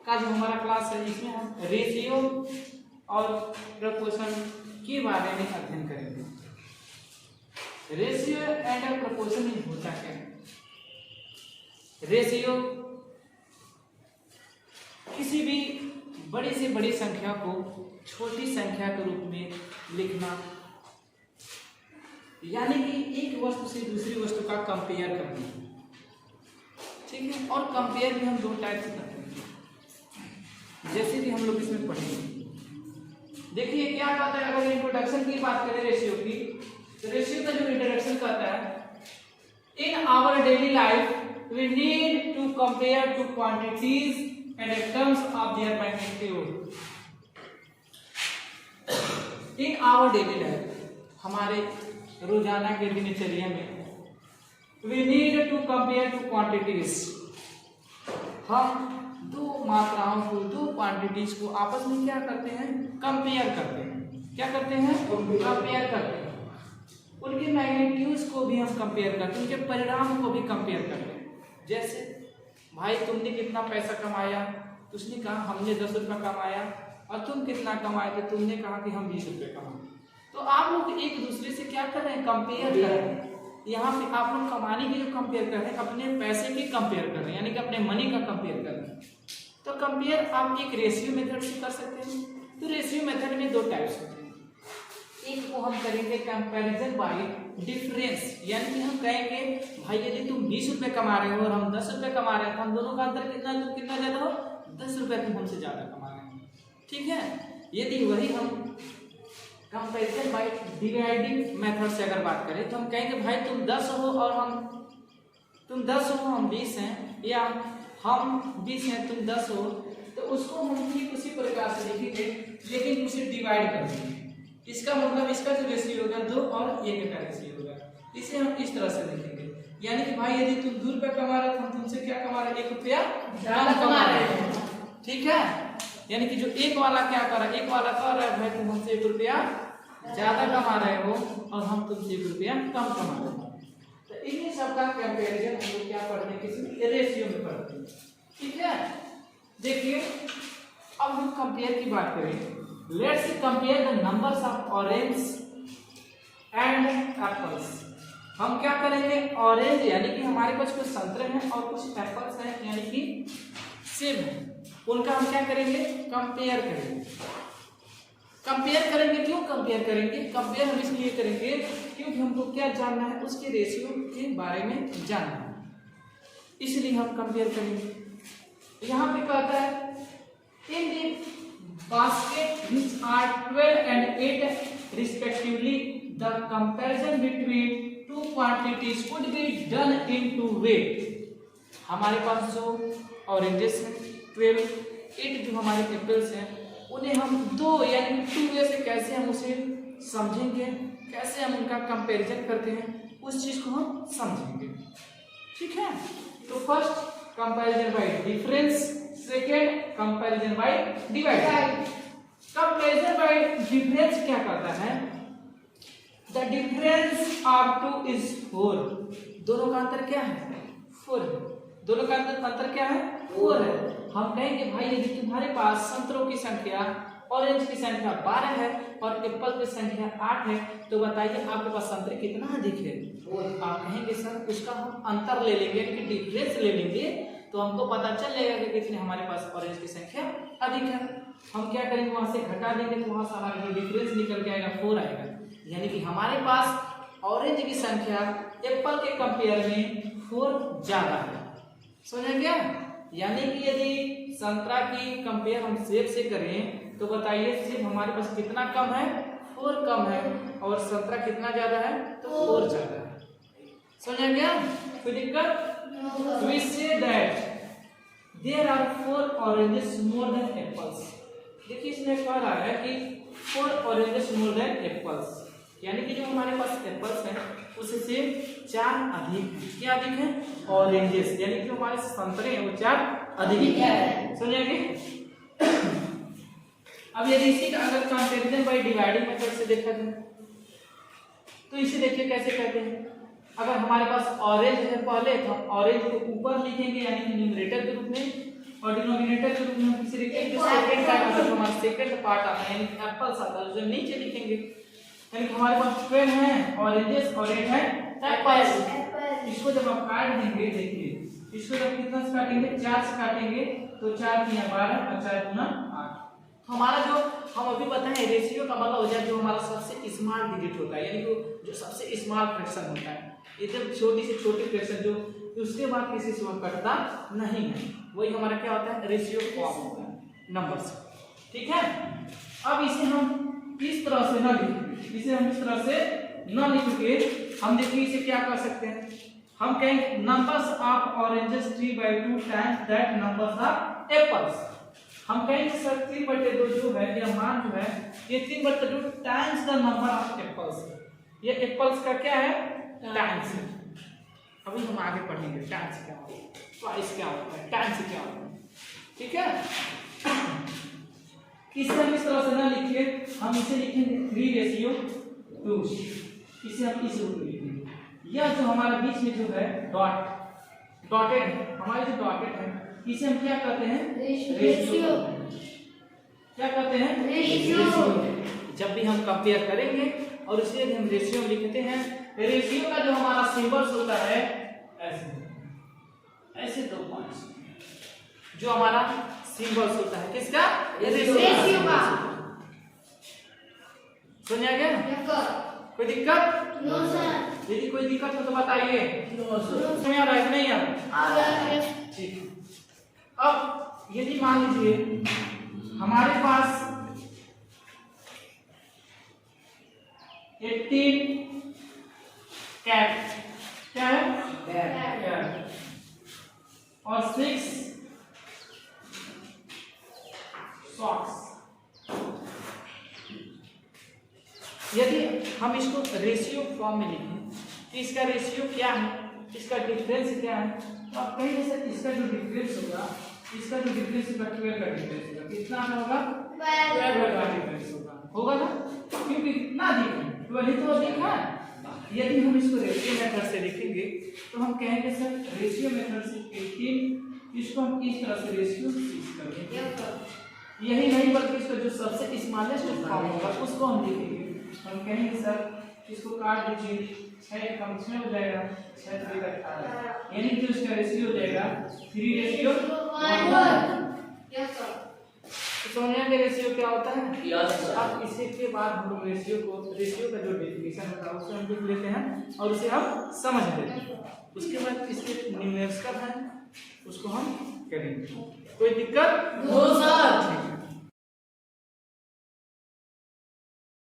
का जो हमारा क्लास है इसमें हम रेशियो और प्रोपोर्शन के बारे में अध्ययन करेंगे। रेशियो एंड प्रोपोर्शन में होता क्या है? रेशियो किसी भी बड़ी से बड़ी संख्या को छोटी संख्या के रूप में लिखना, यानी कि एक वस्तु से दूसरी वस्तु का कंपेयर करना, ठीक है। और कंपेयर भी हम दो टाइप से करते हैं, जैसे कि हम लोग इसमें पढ़ेंगे। देखिए क्या कहता है, अगर इंट्रोडक्शन की बात करें रेशियो की, तो रेशियो का जो इंट्रोडक्शन कहता है, in our daily life we need to compare two quantities and terms of their magnitude. In our daily life, हमारे रोजाना के दिनचर्या में, we need to compare two quantities, हम दो मात्राओं को, दो क्वांटिटीज को आपस में क्या करते हैं? कंपेयर करते हैं। क्या करते हैं? कंपेयर करते हैं। उनके मैग्नीट्यूड्स को भी हम कंपेयर करते हैं, उनके परिणाम को भी कंपेयर करते हैं। जैसे भाई तुमने कितना पैसा कमाया, तो उसने कहा हमने 10 रुपये कमाया, और तुम कितना कमाए थे, तुमने कहा कि हम 20 रुपये कमाए। तो आप लोग एक दूसरे से क्या कर रहे हैं? कंपेयर कर रहे हैं। यहाँ पे आप लोग कमाने की जो कंपेयर कर रहे हैं, अपने पैसे की कंपेयर कर रहे हैं, यानी कि अपने मनी का कंपेयर कर रहे हैं। तो कंपेयर आप एक रेशियो मेथड से कर सकते हैं। तो रेशियो मेथड में दो टाइप्स होते हैं। एक को हम करेंगे कंपैरिजन बाय डिफरेंस, यानी कि हम कहेंगे भाई यदि तुम 20 रुपये कमा रहे हो और हम 10 रुपये कमा रहे हैं, तो हम दोनों का अंतर कितना है? तुम कितना ज्यादा हो? 10 रुपये तुम हमसे ज्यादा कमा रहे हैं, ठीक है। यदि वही हम कंपैरिजन बाय डिवाइडिंग मेथड से अगर बात करें, तो हम कहेंगे भाई तुम 10 हो और तुम 10 हो, हम 20 हैं, या हम 20 हैं, तुम 10 हो, तो उसको हम ठीक उसी प्रकार से लिखेंगे, लेकिन उसे डिवाइड कर देंगे। इसका मतलब इसका जो रेशियो होगा 2 और 1 का रेशियो होगा, इसे हम इस तरह से लिखेंगे। यानी कि भाई यदि तुम 2 रुपये कमा रहे हो, हम तुमसे क्या कमा रहे हैं? 1 रुपया ज्यादा कमा रहे हैं, ठीक है। यानी कि जो एक वाला क्या कर रहा है? एक वाला कह रहा है भाई तुम हमसे 1 रुपया ज्यादा कमा रहे हो और हम तुमसे 1 रुपया कम कमा रहे हो। तो इन्हीं सब का कंपैरिजन हम लोग क्या पढ़ते हैं? किसी रेशियो में पढ़ते हैं, ठीक है। देखिए अब हम कंपेयर की बात करें। Let's compare the numbers of orange and apples. हम क्या करेंगे? ऑरेंज यानी कि हमारे पास कुछ संतरे हैं और कुछ एप्पल्स हैं, यानी कि सेब है, उनका हम क्या करेंगे? कंपेयर करेंगे। कंपेयर करेंगे, क्यों कंपेयर करेंगे? कंपेयर हम इसलिए करेंगे क्योंकि हमको क्या जानना है? उसके रेशियो के बारे में जानना है, इसलिए हम कंपेयर करेंगे। यहाँ पे कहता है in the basket which are 12 and 8 respectively, the comparison between two quantities could be done in two ways. हमारे पास जो ऑरेंजेस हैं 12, 8 जो हमारे एप्पल्स हैं, उन्हें हम 2 यानी 2 वे से कैसे हम उसे समझेंगे, कैसे हम उनका कंपैरिजन करते हैं, उस चीज को हम समझेंगे, ठीक है। तो first comparison bye difference, second comparison by divide. Comparison bye difference क्या करता है? The difference of 2 is 4। दोनों का अंतर क्या है? 4 है। दोनों का अंतर क्या है? 4 है। हम कहेंगे भाई यदि तुम्हारे पास संतरों की संख्या, ऑरेंज की संख्या 12 है और एप्पल की संख्या 8 है, तो बताइए आपके पास संतरे कितना अधिक है? आप कहेंगे सर उसका हम अंतर ले लेंगे, डिफरेंस ले लेंगे, तो हमको पता चल जाएगा कि कितने हमारे पास ऑरेंज की संख्या अधिक है। हम क्या करेंगे? वहां से घटा देंगे, तो वहां से हमारा जो डिफरेंस निकल के आएगा 4 आएगा। यानी कि हमारे पास ऑरेंज की संख्या एप्पल के कंपेयर में 4 ज्यादा है, समझ गया? यानी कि यदि संतरा की कंपेयर हम सेब से करें, तो बताइए सेब हमारे पास कितना कम है? 4 कम है, और संतरा कितना ज्यादा है? तो 4 ज्यादा है, समझ गया? कोई दिक्कत? We say that there are 4 oranges more than apples. देखिए इसमें कह रहा है कि 4 oranges more than apples, यानी कि जो हमारे पास एप्पल्स हैं उससे 4 अधिक है। क्या अधिक है? ऑरेंजेस, यानी कि जो हमारे संतरे हैं वो 4 अधिक है, समझेंगे? अब यदि इसी का अगर कंपैरिजन बाय डिवाइडिंग मेथड से देखा जाए, तो इसे देखिए कैसे कहते हैं। अगर हमारे पास ऑरेंज है पहले, तो हम ऑरेंज को ऊपर लिखेंगे यानी कि न्यूमरेटर के रूप में, और डिनोमिनेटर के रूप में हम किसे लिखेंगे जो सेकंड का मतलब हमारा सेकंड पार्ट आता है, यानी एप्पल्स आता है, जो नीचे लिखेंगे। यानी कि हमारे पास 12 है ऑरेंजेस और 8 है एप्पल्स। इसको जब आप काट देंगे, देखिए इसको जब कितना से काटेंगे, 4 से काटेंगे तो 4 × 12 और 4 × 8। तो हमारा जो हम अभी बताएं रेशियो का मतलब हो जाए जो हमारा सबसे स्मॉल डिजिट होता है, यानी कि जो सबसे स्मॉल फ्रैक्शन होता है, एकदम छोटी से छोटी फ्रैक्शन जो उसके बाद किसी से कटता नहीं है, वही हमारा क्या होता है रेशियो फॉर्म होता है नंबर्स। ठीक है, अब इसे हम इस तरह से ना लिखें, इसे हम इस तरह से ना लिख के हम देखिए इसे क्या कर सकते हैं, हम कहेंगे numbers of oranges 3/2 times that numbers of apples. हम कहेंगे सर 3/2 जो है यह मान जो है ये 3/2 times the number of apples, ये एप्पल्स का क्या है टाइम्स है। अभी हम आगे पढ़ेंगे टाइम्स क्या होता है, ट्वाइस क्या होता है, टाइम्स क्या होता है। ठीक है, इसे हम इस तरह से ना लिखे, हम इसे लिखेंगे 3:2, इसे हम इस रूप में लिखेंगे। यह जो हमारा बीच में जो है डॉटेड है, हमारे जो डॉटेड है इसे हम क्या कहते हैं रेशियो। क्या कहते हैं रेशियो। जब भी हम कंपेयर करेंगे और इसे हम रेशियो में लिखते हैं, रेशियो का जो हमारा सिंबल्स होता है ऐसे 2 पॉइंट्स जो हमारा सिंबल्स होता है किसका रेशियो का। समझ आ गया? कोई दिक्कत? No sir. यदि कोई दिक्कत हो तो बताइए। समझ आ रहा है कि नहीं आ रहा है? ठीक है, अब यदि मान लीजिए हमारे पास 18 कैट, क्या है कैट, और 6 सॉक्स। यदि हम इसको रेशियो फॉर्म में लिखें कि इसका रेशियो क्या है, इसका डिफरेंस क्या है, तो आप कहेंगे सर इसका जो डिफरेंस होगा, इसका जो डिफरेंस होगा 12 का डिफरेंस होगा। कितना होगा 12 का डिफरेंस होगा ना, क्योंकि इतना दिखा 12 तो दिखा। यदि हम इसको रेशियो मेथड से लिखेंगे तो हम कहेंगे सर रेशियो मेथड से 18, इसको हम इस तरह से रेशियो 6 कर देंगे। यही नहीं बल्कि इसका जो सबसे स्मॉलेस्ट फॉर्म होगा उसको हम लिखेंगे, हम कहेंगे सर इसको काट दीजिए, 6 कम 6 हो जाएगा, 6 3 18, यानी कि इसका रेशियो हो जाएगा 3:1। Yes sir. समझ में रेशियो क्या होता है? Yes sir. अब इसी के बाद हम लोग रेशियो का जो डेफिनेशन होता है उसे हम लिख लेते हैं और उसे हम समझ लेते हैं। उसके बाद इसके न्यूमेरिकल है उसको हम करेंगे। कोई दिक्कत? No sir.